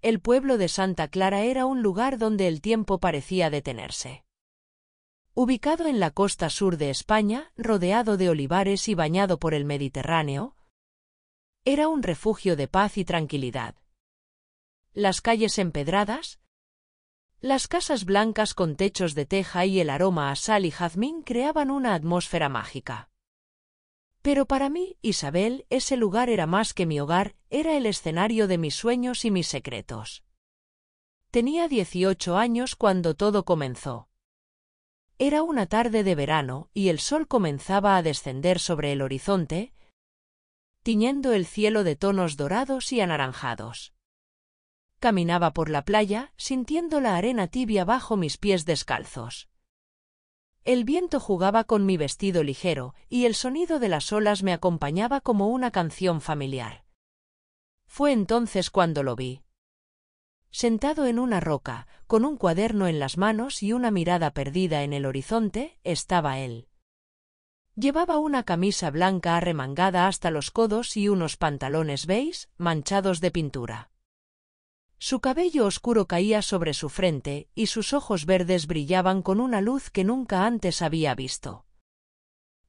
el pueblo de Santa Clara era un lugar donde el tiempo parecía detenerse. Ubicado en la costa sur de España, rodeado de olivares y bañado por el Mediterráneo, era un refugio de paz y tranquilidad. Las calles empedradas, las casas blancas con techos de teja y el aroma a sal y jazmín creaban una atmósfera mágica. Pero para mí, Isabel, ese lugar era más que mi hogar, era el escenario de mis sueños y mis secretos. Tenía 18 años cuando todo comenzó. Era una tarde de verano y el sol comenzaba a descender sobre el horizonte, tiñendo el cielo de tonos dorados y anaranjados. Caminaba por la playa, sintiendo la arena tibia bajo mis pies descalzos. El viento jugaba con mi vestido ligero, y el sonido de las olas me acompañaba como una canción familiar. Fue entonces cuando lo vi. Sentado en una roca, con un cuaderno en las manos y una mirada perdida en el horizonte, estaba él. Llevaba una camisa blanca arremangada hasta los codos y unos pantalones beige, manchados de pintura. Su cabello oscuro caía sobre su frente, y sus ojos verdes brillaban con una luz que nunca antes había visto.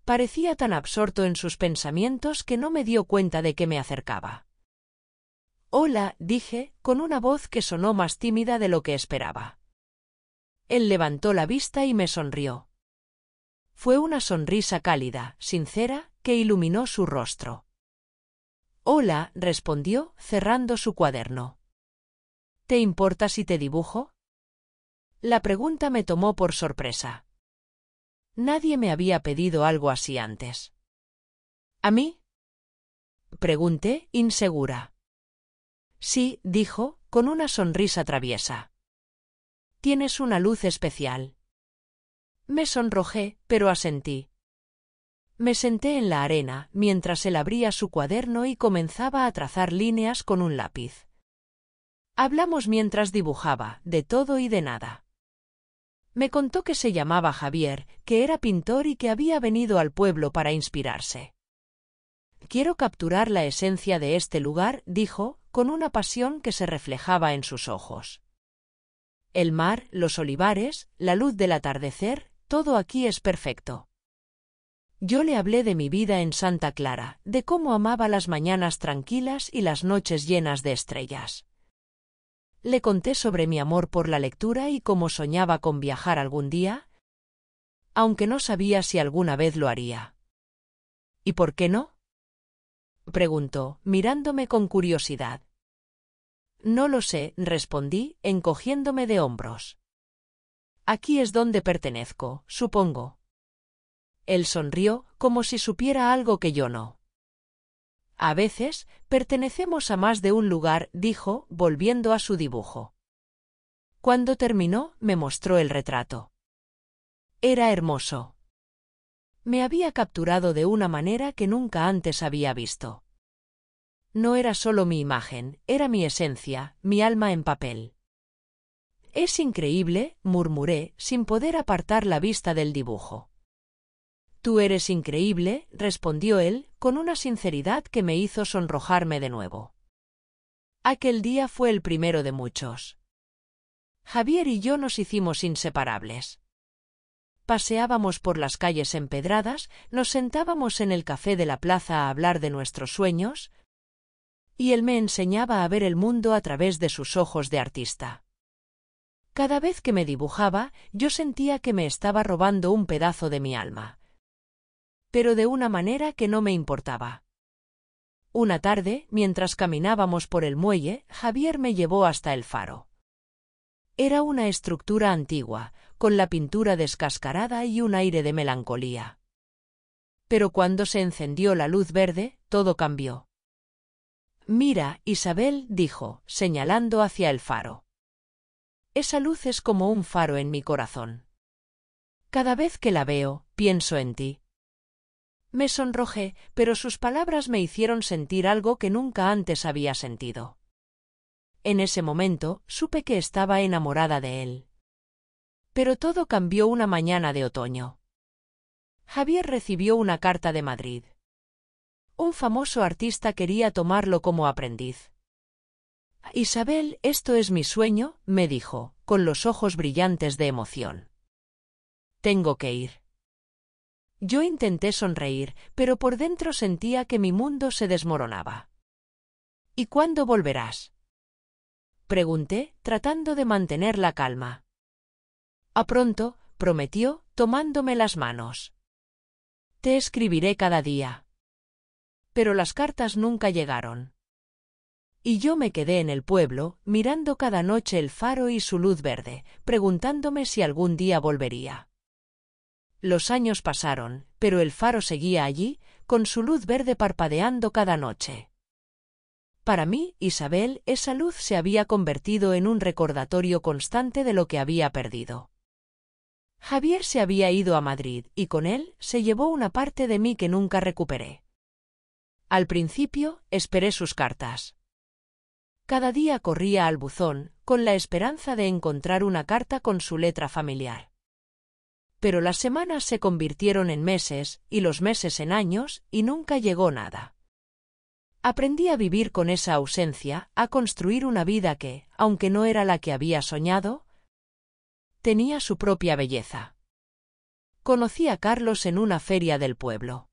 Parecía tan absorto en sus pensamientos que no me dio cuenta de que me acercaba. «Hola», dije, con una voz que sonó más tímida de lo que esperaba. Él levantó la vista y me sonrió. Fue una sonrisa cálida, sincera, que iluminó su rostro. «Hola», respondió, cerrando su cuaderno. ¿Te importa si te dibujo? La pregunta me tomó por sorpresa. Nadie me había pedido algo así antes. ¿A mí? Pregunté, insegura. Sí, dijo, con una sonrisa traviesa. Tienes una luz especial. Me sonrojé, pero asentí. Me senté en la arena, mientras él abría su cuaderno y comenzaba a trazar líneas con un lápiz. Hablamos mientras dibujaba, de todo y de nada. Me contó que se llamaba Javier, que era pintor y que había venido al pueblo para inspirarse. Quiero capturar la esencia de este lugar, dijo, con una pasión que se reflejaba en sus ojos. El mar, los olivares, la luz del atardecer, todo aquí es perfecto. Yo le hablé de mi vida en Santa Clara, de cómo amaba las mañanas tranquilas y las noches llenas de estrellas. Le conté sobre mi amor por la lectura y cómo soñaba con viajar algún día, aunque no sabía si alguna vez lo haría. ¿Y por qué no? Preguntó, mirándome con curiosidad. No lo sé, respondí, encogiéndome de hombros. Aquí es donde pertenezco, supongo. Él sonrió, como si supiera algo que yo no. A veces, pertenecemos a más de un lugar, dijo, volviendo a su dibujo. Cuando terminó, me mostró el retrato. Era hermoso. Me había capturado de una manera que nunca antes había visto. No era solo mi imagen, era mi esencia, mi alma en papel. Es increíble, murmuré, sin poder apartar la vista del dibujo. Tú eres increíble, respondió él, con una sinceridad que me hizo sonrojarme de nuevo. Aquel día fue el primero de muchos. Javier y yo nos hicimos inseparables. Paseábamos por las calles empedradas, nos sentábamos en el café de la plaza a hablar de nuestros sueños, y él me enseñaba a ver el mundo a través de sus ojos de artista. Cada vez que me dibujaba, yo sentía que me estaba robando un pedazo de mi alma. Pero de una manera que no me importaba. Una tarde, mientras caminábamos por el muelle, Javier me llevó hasta el faro. Era una estructura antigua, con la pintura descascarada y un aire de melancolía. Pero cuando se encendió la luz verde, todo cambió. Mira, Isabel, dijo, señalando hacia el faro. Esa luz es como un faro en mi corazón. Cada vez que la veo, pienso en ti. Me sonrojé, pero sus palabras me hicieron sentir algo que nunca antes había sentido. En ese momento, supe que estaba enamorada de él. Pero todo cambió una mañana de otoño. Javier recibió una carta de Madrid. Un famoso artista quería tomarlo como aprendiz. Isabel, esto es mi sueño, me dijo, con los ojos brillantes de emoción. Tengo que ir. Yo intenté sonreír, pero por dentro sentía que mi mundo se desmoronaba. ¿Y cuándo volverás?, pregunté, tratando de mantener la calma. A pronto, prometió, tomándome las manos. Te escribiré cada día. Pero las cartas nunca llegaron. Y yo me quedé en el pueblo, mirando cada noche el faro y su luz verde, preguntándome si algún día volvería. Los años pasaron, pero el faro seguía allí, con su luz verde parpadeando cada noche. Para mí, Isabel, esa luz se había convertido en un recordatorio constante de lo que había perdido. Javier se había ido a Madrid, y con él se llevó una parte de mí que nunca recuperé. Al principio, esperé sus cartas. Cada día corría al buzón, con la esperanza de encontrar una carta con su letra familiar. Pero las semanas se convirtieron en meses, y los meses en años, y nunca llegó nada. Aprendí a vivir con esa ausencia, a construir una vida que, aunque no era la que había soñado, tenía su propia belleza. Conocí a Carlos en una feria del pueblo.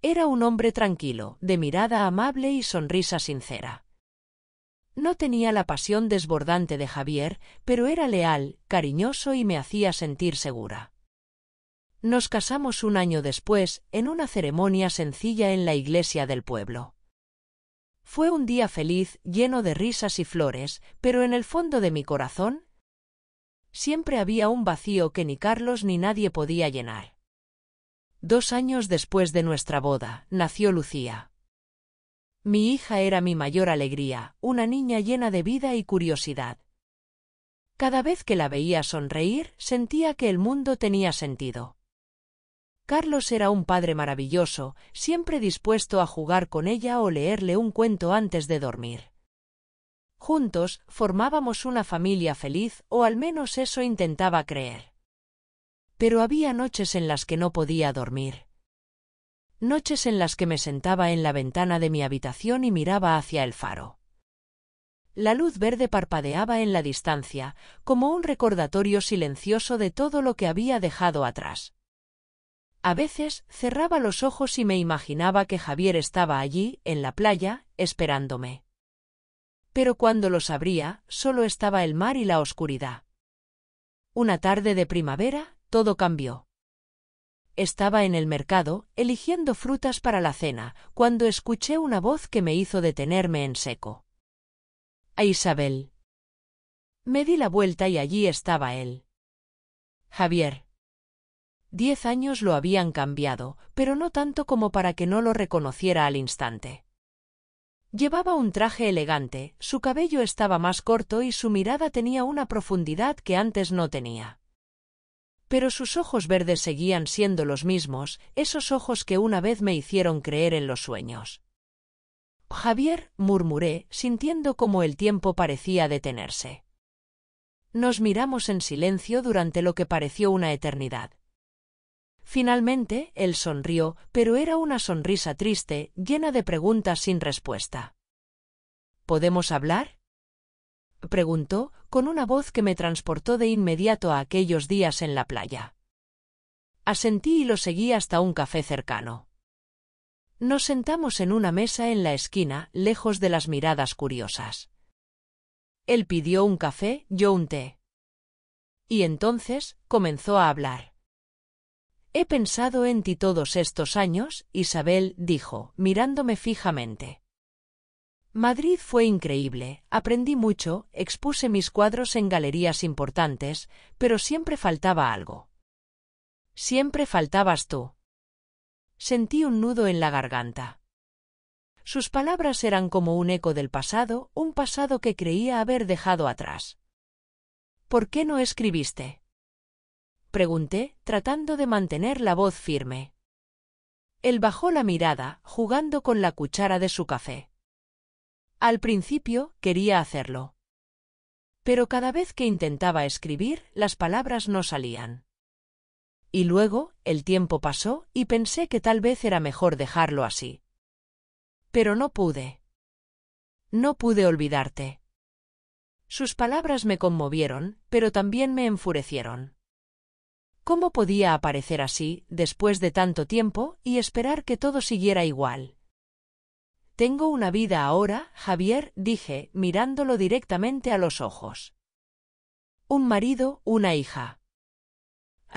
Era un hombre tranquilo, de mirada amable y sonrisa sincera. No tenía la pasión desbordante de Javier, pero era leal, cariñoso y me hacía sentir segura. Nos casamos un año después, en una ceremonia sencilla en la iglesia del pueblo. Fue un día feliz, lleno de risas y flores, pero en el fondo de mi corazón siempre había un vacío que ni Carlos ni nadie podía llenar. 2 años después de nuestra boda, nació Lucía. Mi hija era mi mayor alegría, una niña llena de vida y curiosidad. Cada vez que la veía sonreír, sentía que el mundo tenía sentido. Carlos era un padre maravilloso, siempre dispuesto a jugar con ella o leerle un cuento antes de dormir. Juntos, formábamos una familia feliz, o al menos eso intentaba creer. Pero había noches en las que no podía dormir. Noches en las que me sentaba en la ventana de mi habitación y miraba hacia el faro. La luz verde parpadeaba en la distancia, como un recordatorio silencioso de todo lo que había dejado atrás. A veces cerraba los ojos y me imaginaba que Javier estaba allí, en la playa, esperándome. Pero cuando los abría, solo estaba el mar y la oscuridad. Una tarde de primavera, todo cambió. Estaba en el mercado, eligiendo frutas para la cena, cuando escuché una voz que me hizo detenerme en seco. ¡A Isabel! Me di la vuelta y allí estaba él. Javier. 10 años lo habían cambiado, pero no tanto como para que no lo reconociera al instante. Llevaba un traje elegante, su cabello estaba más corto y su mirada tenía una profundidad que antes no tenía. Pero sus ojos verdes seguían siendo los mismos, esos ojos que una vez me hicieron creer en los sueños. Javier, murmuré, sintiendo cómo el tiempo parecía detenerse. Nos miramos en silencio durante lo que pareció una eternidad. Finalmente, él sonrió, pero era una sonrisa triste, llena de preguntas sin respuesta. ¿Podemos hablar?, preguntó, con una voz que me transportó de inmediato a aquellos días en la playa. Asentí y lo seguí hasta un café cercano. Nos sentamos en una mesa en la esquina, lejos de las miradas curiosas. Él pidió un café, yo un té. Y entonces, comenzó a hablar. He pensado en ti todos estos años, Isabel, dijo, mirándome fijamente. Madrid fue increíble, aprendí mucho, expuse mis cuadros en galerías importantes, pero siempre faltaba algo. Siempre faltabas tú. Sentí un nudo en la garganta. Sus palabras eran como un eco del pasado, un pasado que creía haber dejado atrás. ¿Por qué no escribiste?, pregunté, tratando de mantener la voz firme. Él bajó la mirada, jugando con la cuchara de su café. Al principio, quería hacerlo. Pero cada vez que intentaba escribir, las palabras no salían. Y luego, el tiempo pasó, y pensé que tal vez era mejor dejarlo así. Pero no pude. No pude olvidarte. Sus palabras me conmovieron, pero también me enfurecieron. ¿Cómo podía aparecer así, después de tanto tiempo, y esperar que todo siguiera igual? Tengo una vida ahora, Javier, dije, mirándolo directamente a los ojos. Un marido, una hija.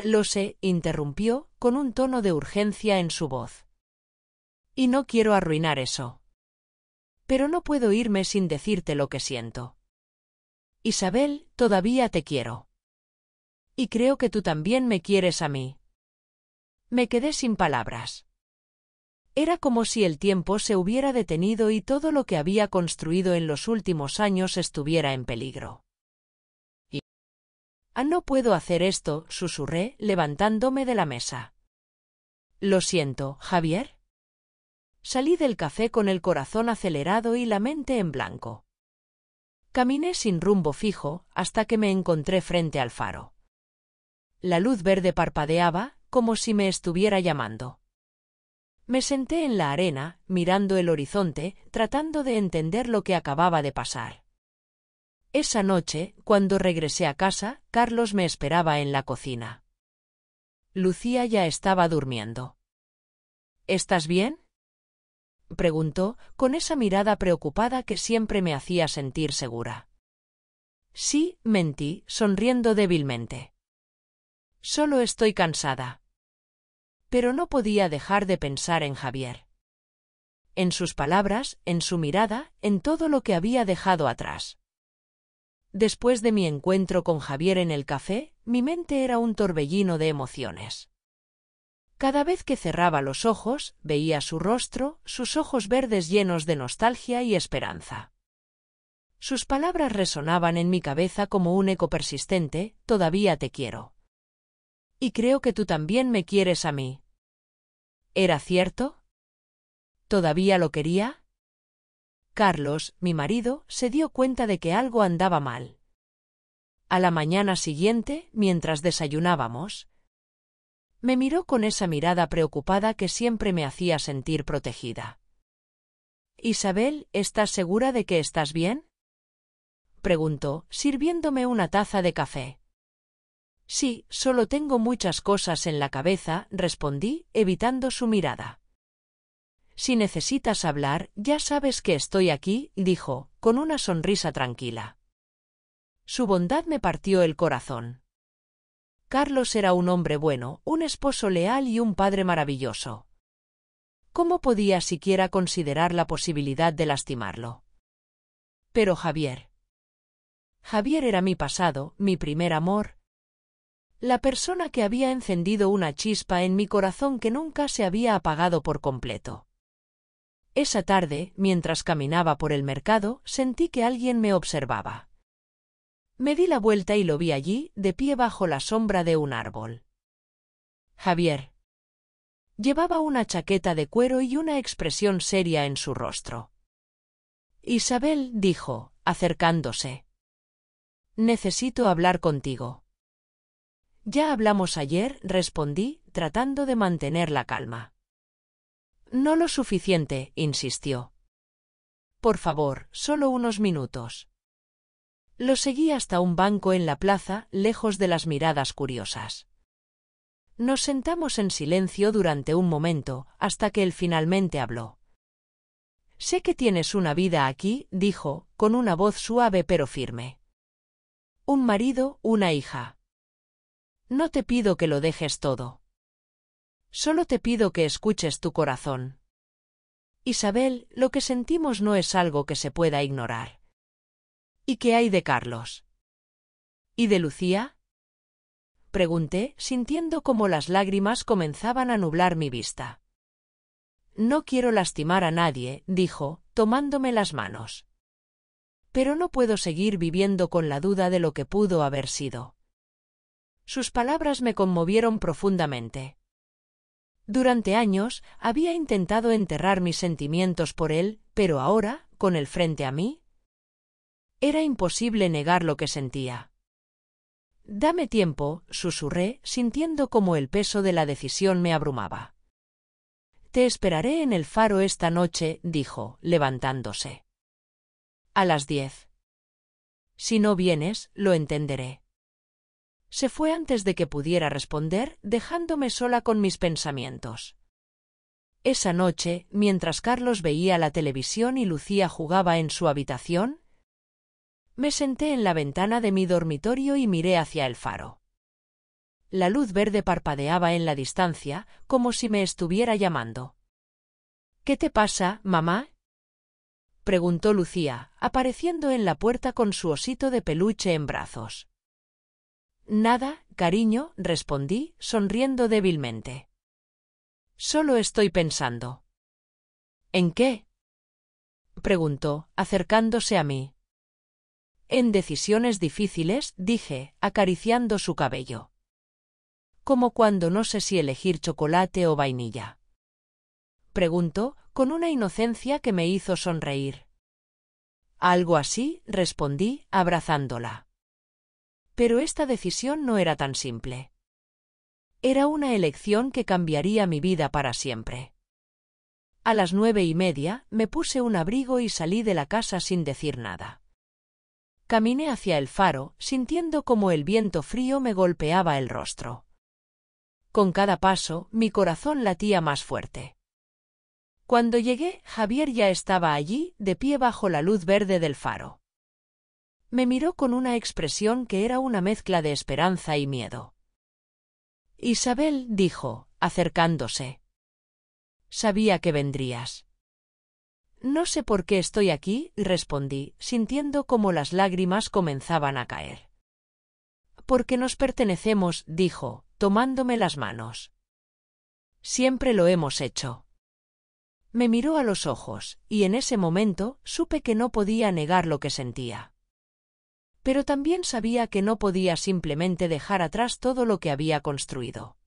Lo sé, interrumpió, con un tono de urgencia en su voz. Y no quiero arruinar eso. Pero no puedo irme sin decirte lo que siento. Isabel, todavía te quiero. Y creo que tú también me quieres a mí. Me quedé sin palabras. Era como si el tiempo se hubiera detenido y todo lo que había construido en los últimos años estuviera en peligro. No puedo hacer esto, susurré, levantándome de la mesa. Lo siento, Javier. Salí del café con el corazón acelerado y la mente en blanco. Caminé sin rumbo fijo hasta que me encontré frente al faro. La luz verde parpadeaba, como si me estuviera llamando. Me senté en la arena, mirando el horizonte, tratando de entender lo que acababa de pasar. Esa noche, cuando regresé a casa, Carlos me esperaba en la cocina. Lucía ya estaba durmiendo. ¿Estás bien?, preguntó, con esa mirada preocupada que siempre me hacía sentir segura. Sí, mentí, sonriendo débilmente. Solo estoy cansada. Pero no podía dejar de pensar en Javier. En sus palabras, en su mirada, en todo lo que había dejado atrás. Después de mi encuentro con Javier en el café, mi mente era un torbellino de emociones. Cada vez que cerraba los ojos, veía su rostro, sus ojos verdes llenos de nostalgia y esperanza. Sus palabras resonaban en mi cabeza como un eco persistente: todavía te quiero. Y creo que tú también me quieres a mí. ¿Era cierto? ¿Todavía lo quería? Carlos, mi marido, se dio cuenta de que algo andaba mal. A la mañana siguiente, mientras desayunábamos, me miró con esa mirada preocupada que siempre me hacía sentir protegida. «Isabel, ¿estás segura de que estás bien?», preguntó, sirviéndome una taza de café. «Sí, solo tengo muchas cosas en la cabeza», respondí, evitando su mirada. «Si necesitas hablar, ya sabes que estoy aquí», dijo, con una sonrisa tranquila. Su bondad me partió el corazón. Carlos era un hombre bueno, un esposo leal y un padre maravilloso. ¿Cómo podía siquiera considerar la posibilidad de lastimarlo? Pero Javier. Javier era mi pasado, mi primer amor. La persona que había encendido una chispa en mi corazón que nunca se había apagado por completo. Esa tarde, mientras caminaba por el mercado, sentí que alguien me observaba. Me di la vuelta y lo vi allí, de pie bajo la sombra de un árbol. Javier. Llevaba una chaqueta de cuero y una expresión seria en su rostro. «Isabel», dijo, acercándose. «Necesito hablar contigo». «Ya hablamos ayer», respondí, tratando de mantener la calma. «No lo suficiente», insistió. «Por favor, solo unos minutos». Lo seguí hasta un banco en la plaza, lejos de las miradas curiosas. Nos sentamos en silencio durante un momento, hasta que él finalmente habló. «Sé que tienes una vida aquí», dijo, con una voz suave pero firme. «Un marido, una hija. No te pido que lo dejes todo. Solo te pido que escuches tu corazón. Isabel, lo que sentimos no es algo que se pueda ignorar». «¿Y qué hay de Carlos? ¿Y de Lucía?», pregunté, sintiendo como las lágrimas comenzaban a nublar mi vista. «No quiero lastimar a nadie», dijo, tomándome las manos. «Pero no puedo seguir viviendo con la duda de lo que pudo haber sido». Sus palabras me conmovieron profundamente. Durante años había intentado enterrar mis sentimientos por él, pero ahora, con él frente a mí, era imposible negar lo que sentía. «Dame tiempo», susurré, sintiendo como el peso de la decisión me abrumaba. «Te esperaré en el faro esta noche», dijo, levantándose. A las 10. Si no vienes, lo entenderé. Se fue antes de que pudiera responder, dejándome sola con mis pensamientos. Esa noche, mientras Carlos veía la televisión y Lucía jugaba en su habitación, me senté en la ventana de mi dormitorio y miré hacia el faro. La luz verde parpadeaba en la distancia, como si me estuviera llamando. —¿Qué te pasa, mamá? —preguntó Lucía, apareciendo en la puerta con su osito de peluche en brazos. —Nada, cariño —respondí, sonriendo débilmente. Solo estoy pensando. —¿En qué? —preguntó, acercándose a mí. En decisiones difíciles —dije, acariciando su cabello. —Como cuando no sé si elegir chocolate o vainilla. Preguntó, con una inocencia que me hizo sonreír. —Algo así —respondí, abrazándola. Pero esta decisión no era tan simple. Era una elección que cambiaría mi vida para siempre. A las 9:30 me puse un abrigo y salí de la casa sin decir nada. Caminé hacia el faro, sintiendo como el viento frío me golpeaba el rostro. Con cada paso, mi corazón latía más fuerte. Cuando llegué, Javier ya estaba allí, de pie bajo la luz verde del faro. Me miró con una expresión que era una mezcla de esperanza y miedo. —Isabel —dijo, acercándose—. Sabía que vendrías. —No sé por qué estoy aquí —respondí, sintiendo como las lágrimas comenzaban a caer. —Porque nos pertenecemos —dijo, tomándome las manos. Siempre lo hemos hecho. Me miró a los ojos, y en ese momento supe que no podía negar lo que sentía. Pero también sabía que no podía simplemente dejar atrás todo lo que había construido.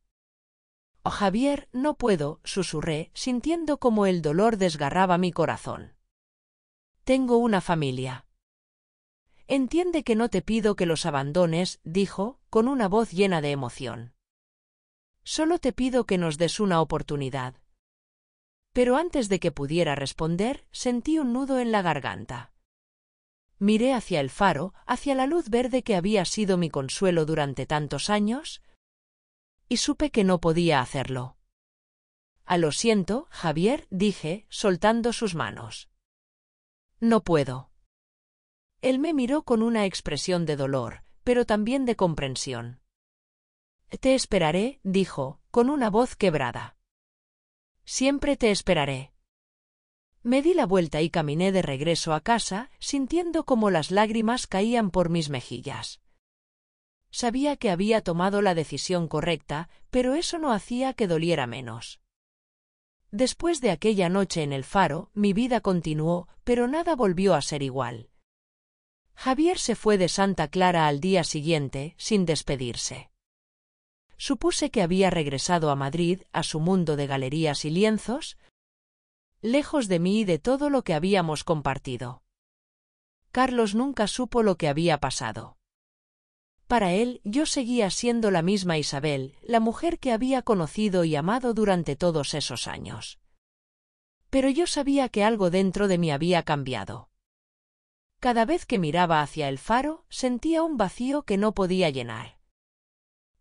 —Oh, Javier, no puedo —susurré, sintiendo como el dolor desgarraba mi corazón. Tengo una familia. Entiende que no te pido que los abandones —dijo, con una voz llena de emoción. Solo te pido que nos des una oportunidad. Pero antes de que pudiera responder, sentí un nudo en la garganta. Miré hacia el faro, hacia la luz verde que había sido mi consuelo durante tantos años, y supe que no podía hacerlo. Lo siento, Javier —dije, soltando sus manos. No puedo. Él me miró con una expresión de dolor, pero también de comprensión. Te esperaré —dijo, con una voz quebrada. Siempre te esperaré. Me di la vuelta y caminé de regreso a casa, sintiendo como las lágrimas caían por mis mejillas. Sabía que había tomado la decisión correcta, pero eso no hacía que doliera menos. Después de aquella noche en el faro, mi vida continuó, pero nada volvió a ser igual. Javier se fue de Santa Clara al día siguiente, sin despedirse. Supuse que había regresado a Madrid, a su mundo de galerías y lienzos, lejos de mí y de todo lo que habíamos compartido. Carlos nunca supo lo que había pasado. Para él, yo seguía siendo la misma Isabel, la mujer que había conocido y amado durante todos esos años. Pero yo sabía que algo dentro de mí había cambiado. Cada vez que miraba hacia el faro, sentía un vacío que no podía llenar.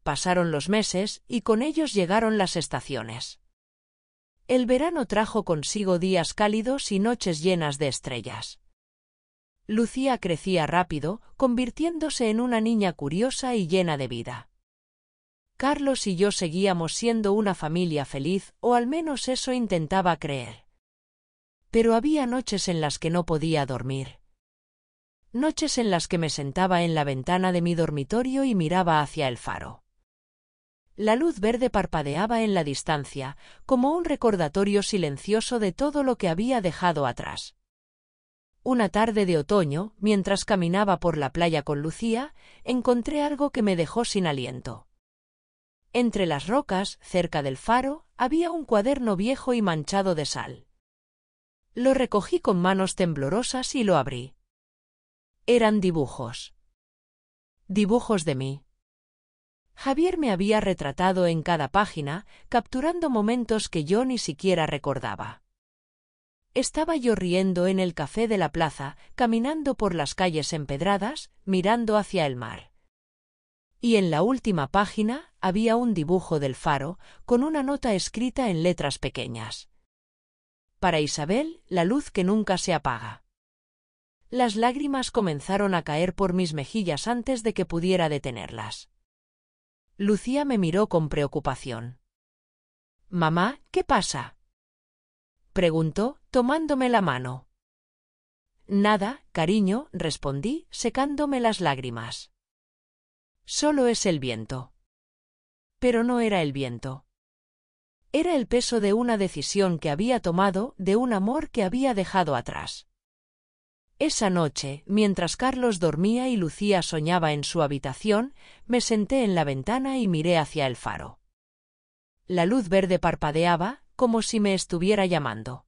Pasaron los meses, y con ellos llegaron las estaciones. El verano trajo consigo días cálidos y noches llenas de estrellas. Lucía crecía rápido, convirtiéndose en una niña curiosa y llena de vida. Carlos y yo seguíamos siendo una familia feliz, o al menos eso intentaba creer. Pero había noches en las que no podía dormir. Noches en las que me sentaba en la ventana de mi dormitorio y miraba hacia el faro. La luz verde parpadeaba en la distancia, como un recordatorio silencioso de todo lo que había dejado atrás. Una tarde de otoño, mientras caminaba por la playa con Lucía, encontré algo que me dejó sin aliento. Entre las rocas, cerca del faro, había un cuaderno viejo y manchado de sal. Lo recogí con manos temblorosas y lo abrí. Eran dibujos. Dibujos de mí. Javier me había retratado en cada página, capturando momentos que yo ni siquiera recordaba. Estaba yo riendo en el café de la plaza, caminando por las calles empedradas, mirando hacia el mar. Y en la última página había un dibujo del faro, con una nota escrita en letras pequeñas. Para Isabel, la luz que nunca se apaga. Las lágrimas comenzaron a caer por mis mejillas antes de que pudiera detenerlas. Lucía me miró con preocupación. «Mamá, ¿qué pasa?», preguntó, tomándome la mano. «Nada, cariño», respondí, secándome las lágrimas. «Solo es el viento». Pero no era el viento. Era el peso de una decisión que había tomado, de un amor que había dejado atrás. Esa noche, mientras Carlos dormía y Lucía soñaba en su habitación, me senté en la ventana y miré hacia el faro. La luz verde parpadeaba, como si me estuviera llamando.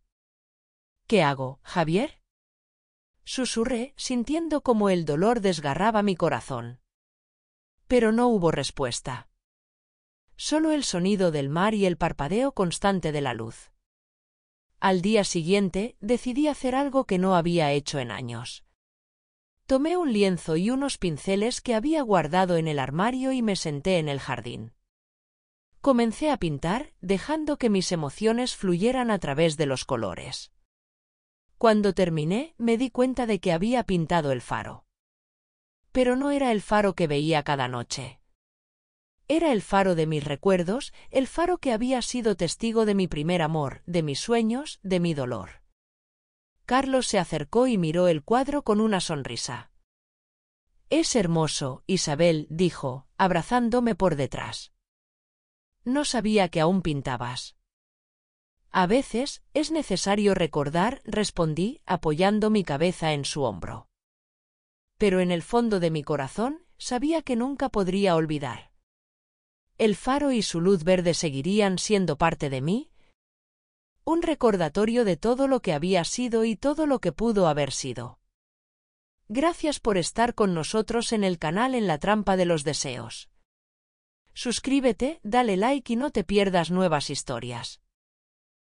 «¿Qué hago, Javier?», susurré, sintiendo como el dolor desgarraba mi corazón. Pero no hubo respuesta. Solo el sonido del mar y el parpadeo constante de la luz. Al día siguiente, decidí hacer algo que no había hecho en años. Tomé un lienzo y unos pinceles que había guardado en el armario y me senté en el jardín. Comencé a pintar, dejando que mis emociones fluyeran a través de los colores. Cuando terminé, me di cuenta de que había pintado el faro. Pero no era el faro que veía cada noche. Era el faro de mis recuerdos, el faro que había sido testigo de mi primer amor, de mis sueños, de mi dolor. Carlos se acercó y miró el cuadro con una sonrisa. «Es hermoso», Isabel dijo, abrazándome por detrás. «No sabía que aún pintabas». «A veces, es necesario recordar», respondí, apoyando mi cabeza en su hombro. Pero en el fondo de mi corazón, sabía que nunca podría olvidar. El faro y su luz verde seguirían siendo parte de mí, un recordatorio de todo lo que había sido y todo lo que pudo haber sido. Gracias por estar con nosotros en el canal En la Trampa de los Deseos. Suscríbete, dale like y no te pierdas nuevas historias.